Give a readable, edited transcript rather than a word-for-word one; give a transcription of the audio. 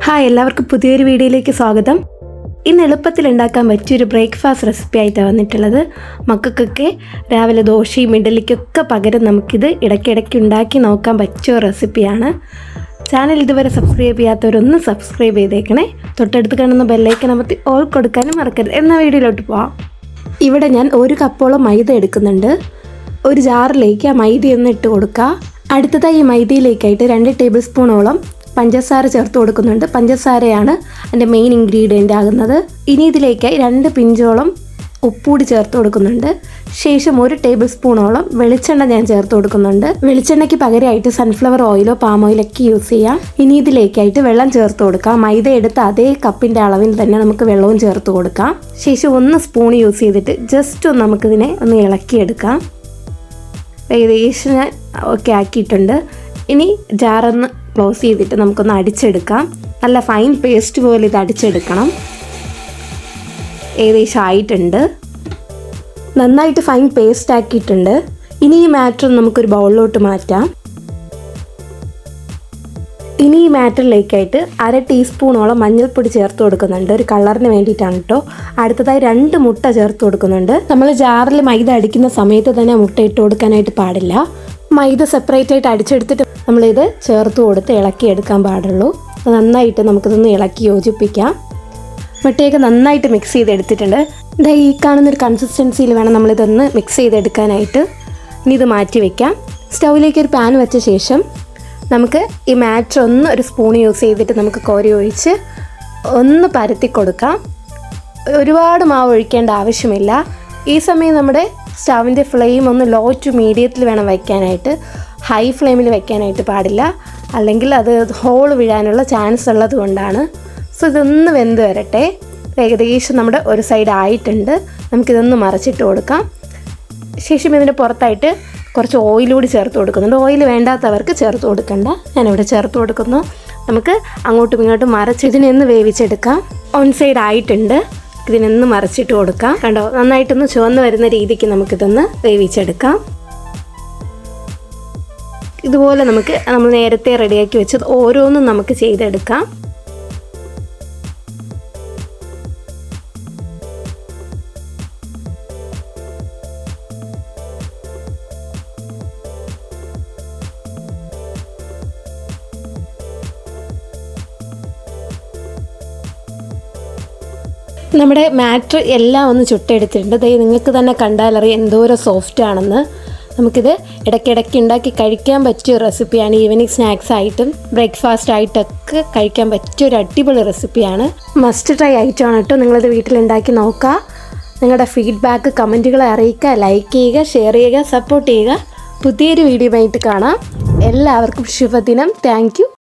Hi, എല്ലാവർക്കും പുതിയൊരു വീഡിയോയിലേക്ക് സ്വാഗതം. ഇന്ന് എളുപ്പത്തിൽ ഉണ്ടാക്കാൻ പറ്റിയൊരു ബ്രേക്ക്ഫാസ്റ്റ് റെസിപ്പി ആയിട്ടാണ് വന്നിട്ടുള്ളത്. മക്കൾക്കൊക്കെ രാവിലെ ദോശയും ഇഡലിക്കൊക്കെ പകരം നമുക്കിത് ഇടയ്ക്കിടയ്ക്ക് ഉണ്ടാക്കി നോക്കാൻ പറ്റിയ റെസിപ്പിയാണ്. ചാനൽ ഇതുവരെ സബ്സ്ക്രൈബ് ചെയ്യാത്തവരൊന്ന് സബ്സ്ക്രൈബ് ചെയ്തേക്കണേ. തൊട്ടടുത്ത് കാണുന്ന ബെല്ലൈക്കൺ അമർത്തി ഓൾ കൊടുക്കാനും മറക്കരുത്. എന്ന വീഡിയോയിലോട്ട് പോവാം. ഇവിടെ ഞാൻ 1 കപ്പോളം മൈദ എടുക്കുന്നുണ്ട്. ഒരു ജാറിലേക്ക് ആ മൈദയൊന്ന് ഇട്ട് കൊടുക്കുക. അടുത്തതായി ഈ മൈദയിലേക്കായിട്ട് 2 ടേബിൾ സ്പൂണോളം പഞ്ചസാര ചേർത്ത് കൊടുക്കുന്നുണ്ട്. പഞ്ചസാരയാണ് അതിൻ്റെ മെയിൻ ഇൻഗ്രീഡിയൻ്റ് ആകുന്നത്. ഇനി ഇതിലേക്കായി 2 പിഞ്ചോളം ഉപ്പൂടി ചേർത്ത് കൊടുക്കുന്നുണ്ട്. ശേഷം 1 ടേബിൾ സ്പൂണോളം വെളിച്ചെണ്ണ ഞാൻ ചേർത്ത് കൊടുക്കുന്നുണ്ട്. വെളിച്ചെണ്ണയ്ക്ക് പകരമായിട്ട് സൺഫ്ലവർ ഓയിലോ പാം ഓയിലൊക്കെ യൂസ് ചെയ്യാം. ഇനി ഇതിലേക്കായിട്ട് വെള്ളം ചേർത്ത് കൊടുക്കാം. മൈദ എടുത്ത് അതേ കപ്പിൻ്റെ അളവിൽ തന്നെ നമുക്ക് വെള്ളവും ചേർത്ത് കൊടുക്കാം. ശേഷം 1 സ്പൂൺ യൂസ് ചെയ്തിട്ട് ജസ്റ്റ് ഒന്ന് നമുക്കിതിനെ ഒന്ന് ഇളക്കിയെടുക്കാം. ഏകദേശം ഞാൻ ഒക്കെ ആക്കിയിട്ടുണ്ട്. ഇനി ജാറൊന്ന് ക്ലോസ് ചെയ്തിട്ട് നമുക്കൊന്ന് അടിച്ചെടുക്കാം. നല്ല ഫൈൻ പേസ്റ്റ് പോലെ ഇത് അടിച്ചെടുക്കണം. ഏകദേശം ആയിട്ടുണ്ട്. നന്നായിട്ട് ഫൈൻ പേസ്റ്റ് ആക്കിയിട്ടുണ്ട്. ഇനി ഈ മാറ്റർ നമുക്കൊരു ബൗളിലോട്ട് മാറ്റാം. ഇനി ഈ മാറ്ററിലേക്കായിട്ട് 1/2 ടീസ്പൂണോളം മഞ്ഞൾപ്പൊടി ചേർത്ത് കൊടുക്കുന്നുണ്ട്. ഒരു കളറിന് വേണ്ടിയിട്ടാണ് കേട്ടോ. അടുത്തതായി 2 മുട്ട ചേർത്ത് കൊടുക്കുന്നുണ്ട്. നമ്മൾ ജാറിൽ മൈദ അടിക്കുന്ന സമയത്ത് തന്നെ മുട്ട ഇട്ട് കൊടുക്കാനായിട്ട് പാടില്ല. മൈദ സെപ്പറേറ്റ് ആയിട്ട് അടിച്ചെടുത്തിട്ട് നമ്മളിത് ചേർത്ത് കൊടുത്ത് ഇളക്കിയെടുക്കാൻ പാടുള്ളൂ. നന്നായിട്ട് നമുക്കിതൊന്ന് ഇളക്കി യോജിപ്പിക്കാം. മുട്ടയൊക്കെ നന്നായിട്ട് മിക്സ് ചെയ്തെടുത്തിട്ടുണ്ട്. ഈ കാണുന്നൊരു കൺസിസ്റ്റൻസിയിൽ വേണം നമ്മളിതൊന്ന് മിക്സ് ചെയ്തെടുക്കാനായിട്ട്. ഇനി ഇത് മാറ്റി വയ്ക്കാം. സ്റ്റൗവിലേക്ക് ഒരു പാൻ വെച്ച ശേഷം നമുക്ക് ഈ മാറ്റർ ഒന്ന് ഒരു സ്പൂൺ യൂസ് ചെയ്തിട്ട് നമുക്ക് കോരി ഒഴിച്ച് ഒന്ന് പരത്തി കൊടുക്കാം. ഒരുപാട് മാവ് ഒഴിക്കേണ്ട ആവശ്യമില്ല. ഈ സമയം നമ്മുടെ സ്റ്റൗവിൻ്റെ ഫ്ലെയിം ഒന്ന് ലോ ടു മീഡിയത്തിൽ വേണം വയ്ക്കാനായിട്ട്. ഹൈ ഫ്ലെയിമിൽ വയ്ക്കാനായിട്ട് പാടില്ല, അല്ലെങ്കിൽ അത് ഹോൾ വീഴാനുള്ള ചാൻസ് ഉള്ളത് കൊണ്ടാണ്. സോ ഇതൊന്ന് വെന്ത് വരട്ടെ. ഏകദേശം നമ്മുടെ ഒരു സൈഡ് ആയിട്ടുണ്ട്. നമുക്കിതൊന്ന് മറിച്ചിട്ട് കൊടുക്കാം. ശേഷം ഇതിൻ്റെ പുറത്തായിട്ട് കുറച്ച് ഓയിലൂടി ചേർത്ത് കൊടുക്കുന്നുണ്ട്. ഓയിൽ വേണ്ടാത്തവർക്ക് ചേർത്ത് കൊടുക്കണ്ട, ഞാനിവിടെ ചേർത്ത് കൊടുക്കുന്നു. നമുക്ക് അങ്ങോട്ടും ഇങ്ങോട്ടും മറിച്ച് ഇതിനൊന്ന് വേവിച്ചെടുക്കാം. 1 സൈഡ് ആയിട്ടുണ്ട്. ഇതിനൊന്ന് മറിച്ചിട്ട് കൊടുക്കാം. കണ്ടോ, നന്നായിട്ടൊന്ന് ചുവന്ന് വരുന്ന രീതിക്ക് നമുക്കിതൊന്ന് വേവിച്ചെടുക്കാം. ഇതുപോലെ നമ്മൾ നേരത്തെ റെഡിയാക്കി വെച്ചത് ഓരോന്നും നമുക്ക് ചെയ്തെടുക്കാം. നമ്മുടെ മാറ്റർ എല്ലാം ഒന്ന് ചുട്ടെടുത്തിട്ടുണ്ട്. നിങ്ങൾക്ക് തന്നെ കണ്ടാലറിയാം എന്തോരം സോഫ്റ്റ് ആണെന്ന്. നമുക്കിത് ഇടയ്ക്കിടയ്ക്ക് ഉണ്ടാക്കി കഴിക്കാൻ പറ്റിയ റെസിപ്പിയാണ്. ഈവനിങ് സ്നാക്സ് ആയിട്ടും ബ്രേക്ക്ഫാസ്റ്റ് ആയിട്ടൊക്കെ കഴിക്കാൻ പറ്റിയ ഒരു അടിപൊളി റെസിപ്പിയാണ്. മസ്റ്റ് ട്രൈ ആയിട്ടാണ് കേട്ടോ. നിങ്ങളിത് വീട്ടിലുണ്ടാക്കി നോക്കുക. നിങ്ങളുടെ ഫീഡ്ബാക്ക് കമൻറ്റുകളെ അറിയിക്കുക. ലൈക്ക് ചെയ്യുക, ഷെയർ ചെയ്യുക, സപ്പോർട്ട് ചെയ്യുക. പുതിയൊരു വീഡിയോ ആയിട്ട് കാണാം. എല്ലാവർക്കും ശുഭദിനം. Thank you.